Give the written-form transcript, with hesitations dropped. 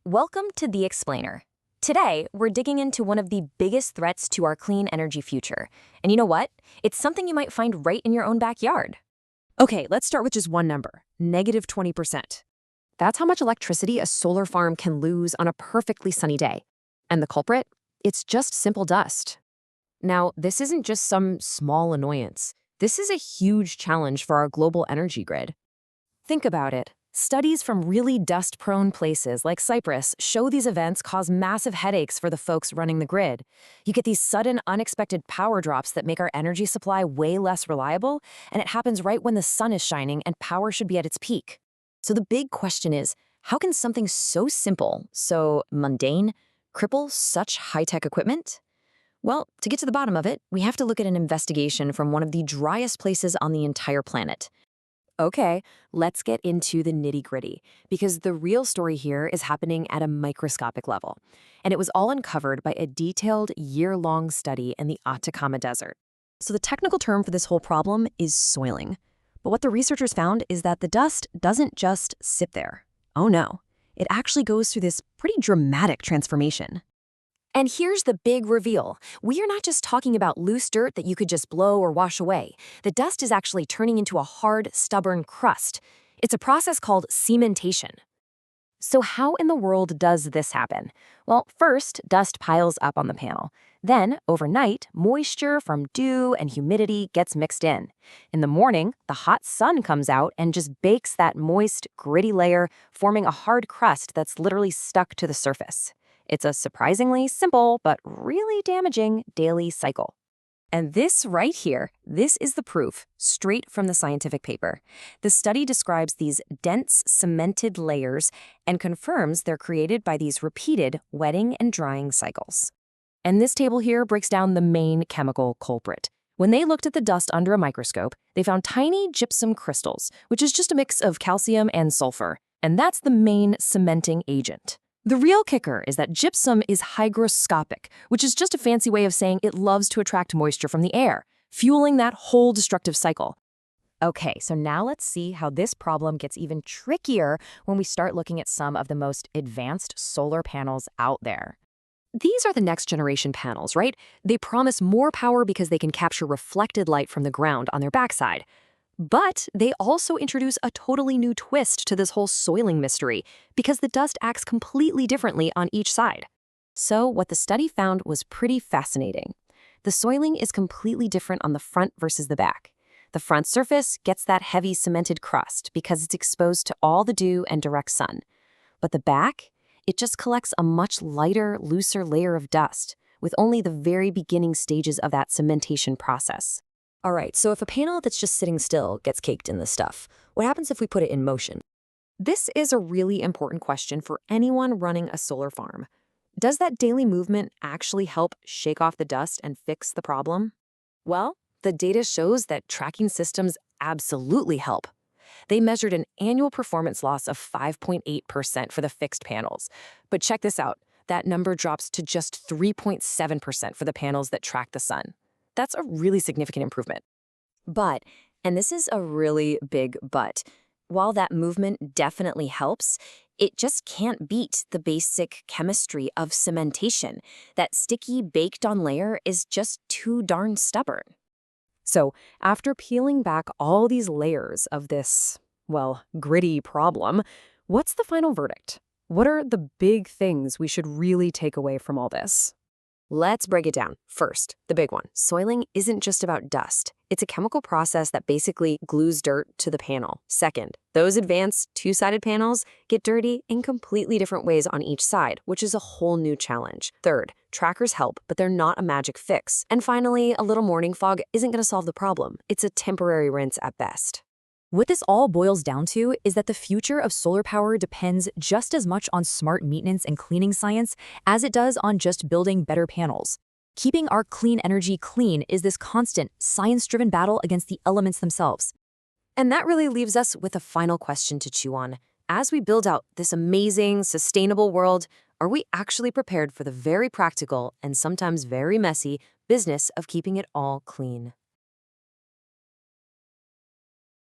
Welcome to The Explainer. Today, we're digging into one of the biggest threats to our clean energy future. And you know what? It's something you might find right in your own backyard. Okay, let's start with just one number, -20%. That's how much electricity a solar farm can lose on a perfectly sunny day. And the culprit? It's just simple dust. Now, this isn't just some small annoyance. This is a huge challenge for our global energy grid. Think about it. Studies from really dust-prone places like Cyprus show these events cause massive headaches for the folks running the grid. You get these sudden, unexpected power drops that make our energy supply way less reliable, and it happens right when the sun is shining and power should be at its peak. So the big question is, how can something so simple, so mundane, cripple such high-tech equipment? Well, to get to the bottom of it, we have to look at an investigation from one of the driest places on the entire planet. Okay, let's get into the nitty-gritty, because the real story here is happening at a microscopic level. And it was all uncovered by a detailed year-long study in the Atacama Desert. So the technical term for this whole problem is soiling. But what the researchers found is that the dust doesn't just sit there. Oh no, it actually goes through this pretty dramatic transformation. And here's the big reveal. We are not just talking about loose dirt that you could just blow or wash away. The dust is actually turning into a hard, stubborn crust. It's a process called cementation. So how in the world does this happen? Well, first, dust piles up on the panel. Then, overnight, moisture from dew and humidity gets mixed in. In the morning, the hot sun comes out and just bakes that moist, gritty layer, forming a hard crust that's literally stuck to the surface. It's a surprisingly simple but really damaging daily cycle. And this right here, this is the proof, straight from the scientific paper. The study describes these dense cemented layers and confirms they're created by these repeated wetting and drying cycles. And this table here breaks down the main chemical culprit. When they looked at the dust under a microscope, they found tiny gypsum crystals, which is just a mix of calcium and sulfur. And that's the main cementing agent. The real kicker is that gypsum is hygroscopic, which is just a fancy way of saying it loves to attract moisture from the air, fueling that whole destructive cycle. Okay, so now let's see how this problem gets even trickier when we start looking at some of the most advanced solar panels out there. These are the next generation panels, right? They promise more power because they can capture reflected light from the ground on their backside. But they also introduce a totally new twist to this whole soiling mystery because the dust acts completely differently on each side. So what the study found was pretty fascinating. The soiling is completely different on the front versus the back. The front surface gets that heavy cemented crust because it's exposed to all the dew and direct sun. But the back, it just collects a much lighter, looser layer of dust with only the very beginning stages of that cementation process. All right, so if a panel that's just sitting still gets caked in this stuff, what happens if we put it in motion? This is a really important question for anyone running a solar farm. Does that daily movement actually help shake off the dust and fix the problem? Well, the data shows that tracking systems absolutely help. They measured an annual performance loss of 5.8% for the fixed panels. But check this out, that number drops to just 3.7% for the panels that track the sun. That's a really significant improvement. But, and this is a really big but, while that movement definitely helps, it just can't beat the basic chemistry of cementation. That sticky, baked-on layer is just too darn stubborn. So, after peeling back all these layers of this, well, gritty problem, what's the final verdict? What are the big things we should really take away from all this? Let's break it down. First, the big one. Soiling isn't just about dust. It's a chemical process that basically glues dirt to the panel. Second, those advanced two-sided panels get dirty in completely different ways on each side, which is a whole new challenge. Third, trackers help, but they're not a magic fix. And finally, a little morning fog isn't going to solve the problem. It's a temporary rinse at best. What this all boils down to is that the future of solar power depends just as much on smart maintenance and cleaning science as it does on just building better panels. Keeping our clean energy clean is this constant, science-driven battle against the elements themselves. And that really leaves us with a final question to chew on. As we build out this amazing, sustainable world, are we actually prepared for the very practical and sometimes very messy business of keeping it all clean?